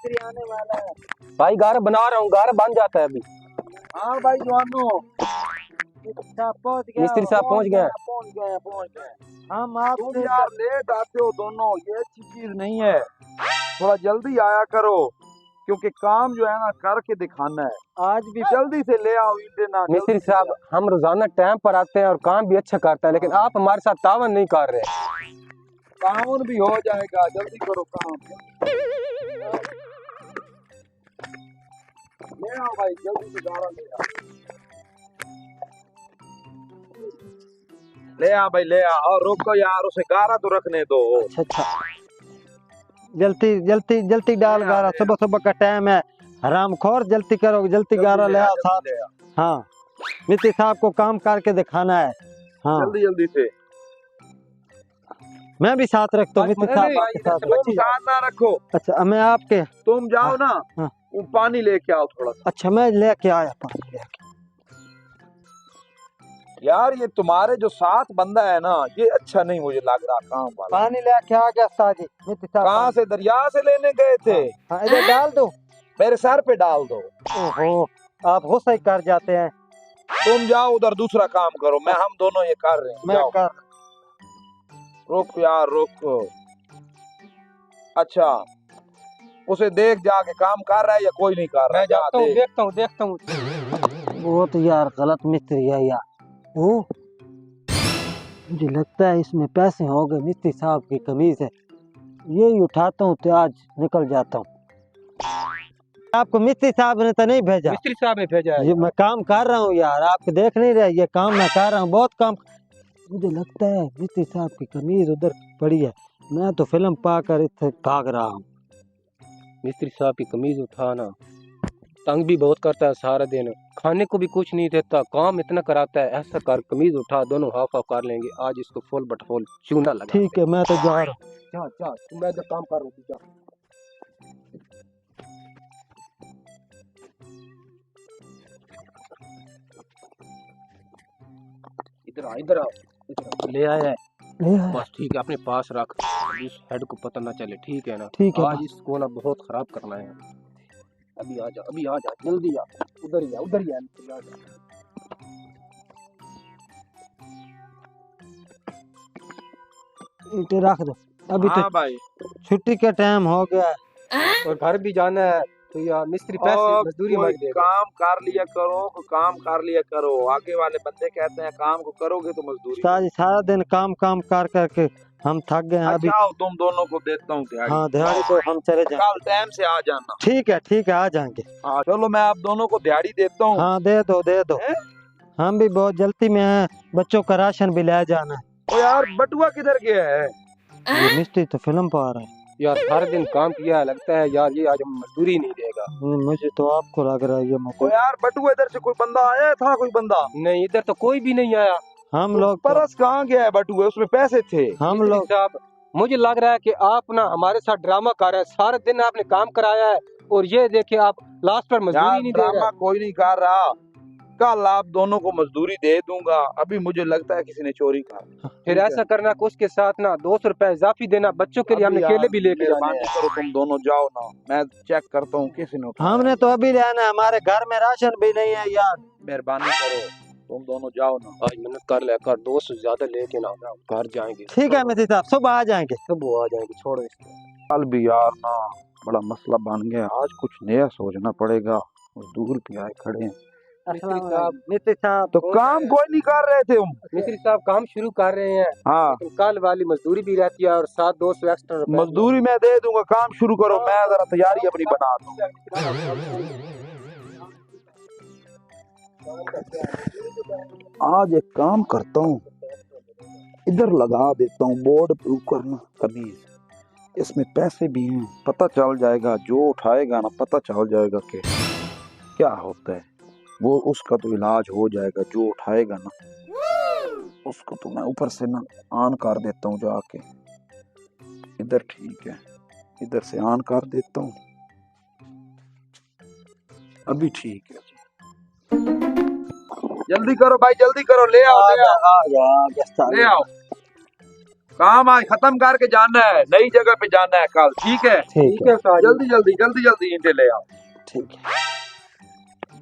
मिस्त्री आने वाला है भाई। गारा बना रहा हूँ, गारा बन जाता है अभी। हाँ भाई जवानों, पहुंच गया, मिस्त्री साहब पहुंच गए। पहुंच गए। हम आपसे तुम यार लेट आते हो दोनों, ये अच्छी चीज नहीं है। थोड़ा जल्दी आया करो, क्योंकि काम जो है ना करके दिखाना है। आज भी जल्दी से ले आओ ईंटें ना। मिस्त्री साहब हम रोजाना टाइम पर आते हैं और काम भी अच्छा करता है, लेकिन आप हमारे साथ तावन नहीं कर रहे। काम भी हो जाएगा, जल्दी करो काम। ले आओ भाई, जल्दी से गारा ले आओ। ले आ भाई, ले आ। और रोको यार, उसे गारा तो रखने दो। अच्छा, जल्दी जल्दी जल्दी डाल गारा, सुबह सुबह का टाइम है। हरामखोर, जल्दी करो, जल्दी गारा ले आओ साहब। हाँ, मिस्त्री साहब को काम करके दिखाना है। हाँ जल्दी जल्दी से। मैं भी साथ रखता हूँ मिस्त्री साहब आपके साथ। तुम साथ ना रखो, अच्छा मैं आपके। तुम जाओ ना। हाँ। वो पानी लेके आओ थोड़ा सा। अच्छा मैं लेके आया पानी लेके। यार ये तुम्हारे जो साथ बंदा है ना, ये अच्छा नहीं मुझे लग रहा काम वाला। पानी लेके आ गया साजी। मिस्त्री साहब कहाँ से? दरिया से लेने गए थे? हाँ, इधर डाल दो। मेरे सर पे डाल दो। ओहो, आप गुस्सा ही कर जाते हैं। तुम जाओ उधर दूसरा काम करो, हम दोनों ये कर रहे हैं। मैं जाओ। कर। रुक यार रुक। अच्छा, उसे देख जाके काम कर रहा है या कोई नहीं कर रहा? मैं जाता हूँ, देख। देखता हूँ। वो तो यार गलत मिस्त्री है यार। वो मुझे लगता है इसमें पैसे हो गए। मिस्त्री साहब की कमीज है, यही उठाता हूँ तो आज निकल जाता हूँ। आपको मिस्त्री साहब ने तो नहीं भेजा? मिस्त्री साहब ने भेजा है। ये मैं काम कर रहा हूँ यार, आप देख नहीं रहे? ये काम मैं कर रहा हूँ, बहुत काम। मुझे लगता है मिस्त्री साहब की कमीज उधर पड़ी है। मैं तो फिल्म पाकर इधर भाग रहा हूँ। मिस्त्री साहब की कमीज उठाना, तंग भी बहुत करता है सारा दिन, खाने को भी कुछ नहीं देता, काम इतना कराता है। ऐसा कर, कमीज उठा, दोनों हाफ हाफ कर लेंगे आज इसको, फुल बट फुल चूना लगा। ठीक है, मैं तो जा रहा हूँ। जा जा, मैं इधर काम कर रहा हूँ, जा। इधर आ। ले आया है। बस ठीक है, अपने पास रख, इस हेड को पता ना चले, ठीक है ना? ठीक है। आज इसको ना बहुत खराब करना है। अभी आ जा, जल्दी आ। उधर ही आ, आ जा। ईंटें रख दो अभी। हाँ तो भाई, छुट्टी का टाइम हो गया है। और घर भी जाना है, तो यार मिस्त्री पैसे और मजदूरी कोई मार देगा। काम कर लिया करो, काम कर लिया करो। आगे वाले बंदे कहते हैं काम को करोगे तो मजदूरी। साजी सारा दिन काम काम कर करके हम थक गए हैं अभी। अच्छा आओ, तुम दोनों को देता हूँ दिहाड़ी। हाँ दिहाड़ी तो हम चले जाएं। कल टाइम से आ जाना। ठीक है आ जाएंगे। हाँ चलो, मैं आप दोनों को दिहाड़ी देता हूँ। हाँ दे दो। हम भी बहुत जल्दी में हैं, बच्चों का राशन भी ले जाना है। ओ यार, बटुआ किधर गया है? ये मिस्त्री तो फिल्म पा रहा है यार सारा दिन काम किया, लगता है यार ये आज हम मजदूरी नहीं देगा। मुझे तो आपको लग रहा है ये ओ मौका। यार बटुआ, इधर से कोई बंदा आया था? कोई बंदा नहीं, इधर तो कोई भी नहीं आया। हम लोग परस कहाँ गया है बटुआ? उसमें पैसे थे। हम मिस्त्री लोग साहब, मुझे लग रहा है कि आप ना हमारे साथ ड्रामा कर रहे हैं। सारा दिन आपने काम कराया है और ये देखिए आप लास्ट पर मजदूरी यार नहीं दे रहे। ड्रामा कोई नहीं कर रहा। कल आप दोनों को मजदूरी दे दूंगा। अभी मुझे लगता है किसी ने चोरी कर। फिर ऐसा करना कि उसके साथ ना 200 रुपए इजाफी देना, बच्चों के लिए हमने केले भी लेके जाने मेहरबानी हैं। करो, तुम दोनों जाओ ना, मैं चेक करता हूँ किसी ने उठाया। हमने तो अभी लेना है, हमारे घर में राशन भी नहीं है यार। मेहरबानी करो, तुम दोनों जाओ ना। आज मेहनत कर लेकर 200 ज्यादा लेके ना घर जाएंगे। ठीक है मिस्त्री साहब, सुबह आ जाएंगे। सब वो आ जाएंगे, छोड़ो इसको। कल भी यार ना बड़ा मसला बन गया। आज कुछ नया सोचना पड़ेगा। मजदूर भी आए खड़े हैं। मिस्त्री साहब तो काम कोई नहीं कर रहे थे हम। मिस्त्री साहब काम शुरू कर रहे हैं, हाँ, लेकिन कल वाली मजदूरी भी रहती है और साथ 200 एक्स्ट्रा रुपए। मजदूरी मैं दे दूंगा, काम शुरू करो। मैं जरा तैयारी अपनी बना दूं। आज एक काम करता हूँ, इधर लगा देता हूँ बोर्ड पे करना कमीज। इसमें पैसे भी हैं, पता चल जाएगा जो उठाएगा ना, पता चल जाएगा कि क्या होता है वो। उसका तो इलाज हो जाएगा। जो उठाएगा ना उसको तो मैं ऊपर से ना ऑन कर देता हूँ जाके। इधर ठीक है, इधर से ऑन कर देता हूँ। अभी ठीक है। जल्दी करो भाई, जल्दी करो। ले आओ, ले आओ, ले आओ। काम आज खत्म करके जाना है, नई जगह पे जाना है कल, ठीक है? ठीक है जल्दी जल्दी जल्दी जल्दी ईंटें ले आओ। ठीक है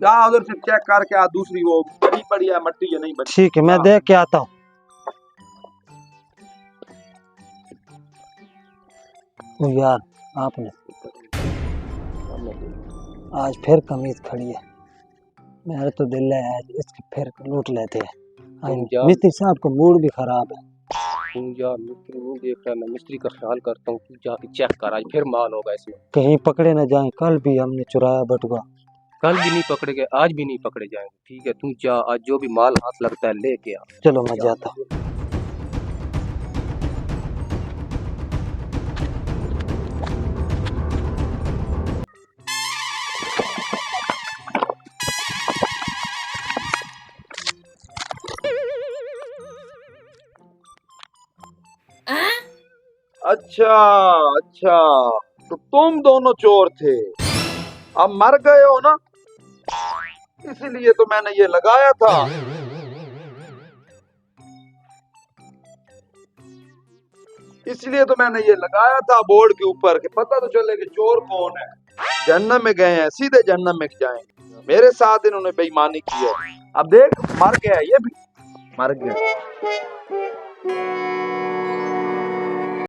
जा उधर से चेक करके आ, दूसरी वो बनी पड़ी है मट्टी या नहीं बनी। ठीक है, मैं हाँ। देख के आता हूँ। ओ यार, आपने आज फिर कमीज खड़ी है। मेरा तो दिल है आज इसकी फिर लूट लेते हैं। आज मिस्त्री साहब का मूड भी खराब है। तू जा, मिस्त्री नहीं देख रहा, मैं मिस्त्री का ख्याल करता हूँ। तू जाके चेक कर, आज फिर माल होगा इसमें। कहीं पकड़े न जाएं, कल भी हमने चुराया बटुआ। कल भी नहीं पकड़े गए, आज भी नहीं पकड़े जाएंगे। ठीक है, तू जा, आज जो भी माल हाथ लगता है लेके आ। चलो मैं जाता हूँ। अच्छा अच्छा, तो तुम दोनों चोर थे, अब मर गए हो ना, इसीलिए तो मैंने ये लगाया था। इसलिए तो मैंने ये लगाया था बोर्ड के ऊपर कि पता तो चले कि चोर कौन है। जहन्नम में गए हैं, सीधे जहन्नम में जाएंगे। मेरे साथ इन्होंने बेईमानी की है। अब देख, मर गया, ये भी मर गया।